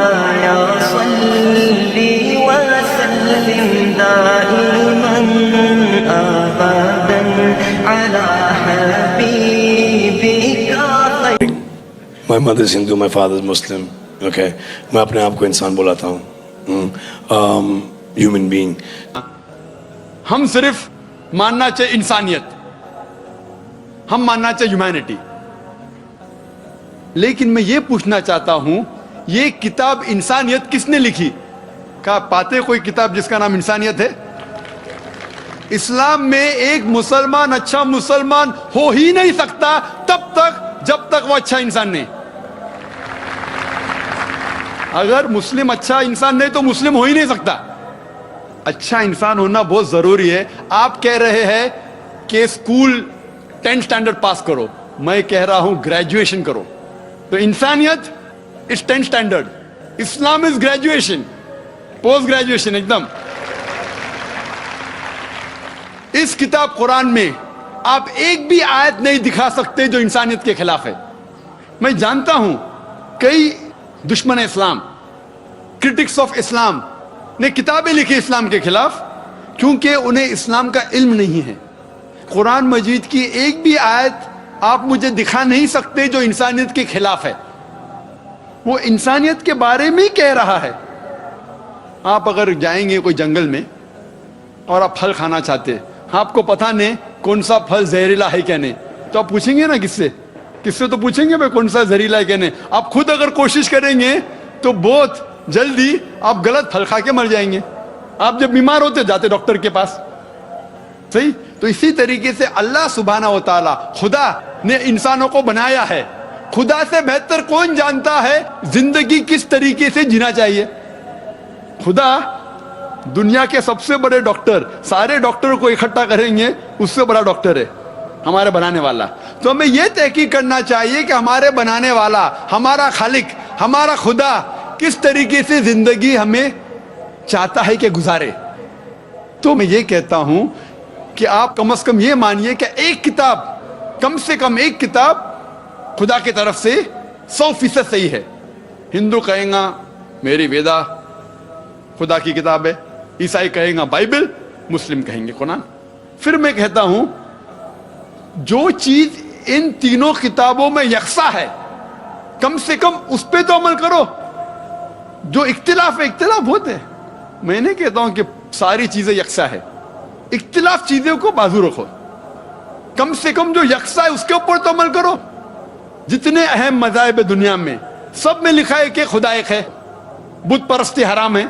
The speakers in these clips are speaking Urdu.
مولاي صل وسلم دائما أبدا على حبيبك خير. My mother is Hindu, my father is Muslim. Okay, میں اپنے آپ کو انسان بلاتا ہوں. Human being. ہم صرف ماننا چاہیے انسانیت, ہم ماننا چاہیے ہیومینٹی. لیکن میں یہ پوچھنا چاہتا ہوں, یہ کتاب انسانیت کس نے لکھی؟ کہا پاتے کوئی کتاب جس کا نام انسانیت ہے؟ اسلام میں ایک مسلمان اچھا مسلمان ہو ہی نہیں سکتا تب تک جب تک وہ اچھا انسان نہیں. اگر مسلم اچھا انسان نہیں تو مسلم ہو ہی نہیں سکتا. اچھا انسان ہونا بہت ضروری ہے. آپ کہہ رہے ہیں کہ اسکول 10th اسٹینڈرڈ پاس کرو, میں کہہ رہا ہوں گریجویشن کرو. تو انسانیت از 10th اسٹینڈرڈ, اسلام از گریجویشن, پوسٹ گریجویشن ایک دم. اس کتاب قرآن میں آپ ایک بھی آیت نہیں دکھا سکتے جو انسانیت کے خلاف ہے. میں جانتا ہوں کئی دشمن اسلام, کرٹکس آف اسلام نے کتابیں لکھی اسلام کے خلاف, کیونکہ انہیں اسلام کا علم نہیں ہے. قرآن مجید کی ایک بھی آیت آپ مجھے دکھا نہیں سکتے جو انسانیت کے خلاف ہے. وہ انسانیت کے بارے میں ہی کہہ رہا ہے. آپ اگر جائیں گے کوئی جنگل میں اور آپ پھل کھانا چاہتے, آپ کو پتہ نہیں کون سا پھل زہریلا ہے کیا نہیں, تو آپ پوچھیں گے نا کس سے تو پوچھیں گے بھائی کون سا زہریلا ہے کیا نہیں. آپ خود اگر کوشش کریں گے تو بہت جلدی آپ غلط پھل کھا کے مر جائیں گے. آپ جب بیمار ہوتے جاتے ڈاکٹر کے پاس, صحیح. تو اسی طریقے سے اللہ سبحانہ و تعالی خدا نے انسانوں کو بنایا ہے. خدا سے بہتر کون جانتا ہے زندگی کس طریقے سے جینا چاہیے؟ خدا دنیا کے سب سے بڑے ڈاکٹر, سارے ڈاکٹر کو اکٹھا کریں گے, اس سے بڑا ڈاکٹر ہے ہمارے بنانے والا. تو ہمیں یہ تحقیق کرنا چاہیے کہ ہمارے بنانے والا, ہمارا خالق, ہمارا خدا کس طریقے سے زندگی ہمیں چاہتا ہے کہ گزارے. تو میں یہ کہتا ہوں کہ آپ کم از کم یہ مانیے کہ ایک کتاب, کم سے کم ایک کتاب خدا کی طرف سے 100% صحیح ہے. ہندو کہیں گا میری ویدا خدا کی کتاب ہے, عیسائی کہیں گا بائبل, مسلم کہیں گے قرآن. پھر میں کہتا ہوں جو چیز ان تینوں کتابوں میں یکساں ہے کم سے کم اس پہ تو عمل کرو. جو اختلاف ہے, اختلاف ہوتے, میں نہیں کہتا ہوں کہ ساری چیزیں یکساں ہے, اختلاف چیزوں کو بازو رکھو. کم سے کم جو یکساں ہے اس کے اوپر تو عمل کرو. جتنے اہم مذاہب دنیا میں سب میں لکھا ہے کہ خدا ایک ہے, بت پرستی حرام ہے,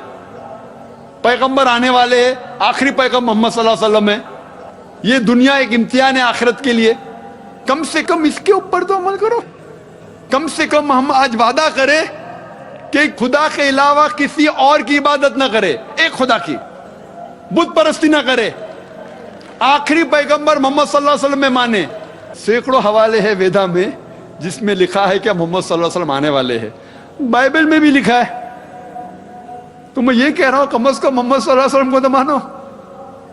پیغمبر آنے والے ہیں, آخری پیغمبر محمد صلی اللہ علیہ وسلم ہے, یہ دنیا ایک امتحان ہے آخرت کے لیے. کم سے کم اس کے اوپر تو عمل کرو. کم سے کم ہم آج وعدہ کریں کہ خدا کے علاوہ کسی اور کی عبادت نہ کرے, ایک خدا کی, بت پرستی نہ کرے, آخری پیغمبر محمد صلی اللہ علیہ وسلم میں مانے. سینکڑوں حوالے ہیں ویدا میں جس میں لکھا ہے کہ محمد صلی اللہ علیہ وسلم آنے والے ہیں. بائبل میں بھی لکھا ہے. تو میں یہ کہہ رہا ہوں کم از کم محمد صلی اللہ علیہ وسلم کو تو مانو.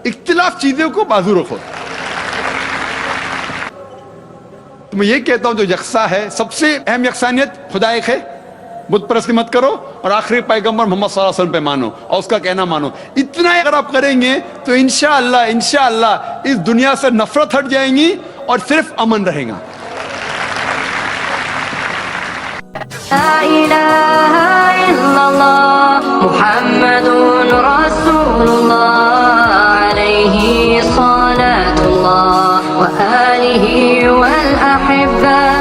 اختلاف چیزوں کو بازو رکھو. تو میں یہ کہتا ہوں جو یکساں ہے, سب سے اہم یکسانیت خدا ایک ہے, بت پرستی مت کرو, اور آخری پیغمبر محمد صلی اللہ علیہ وسلم پہ مانو اور اس کا کہنا مانو. اتنا اگر آپ کریں گے تو انشاءاللہ اس دنیا سے نفرت ہٹ جائیں گی اور صرف امن رہے گا. لا إله إلا الله محمد رسول الله عليه صلاة الله وآله والأحبة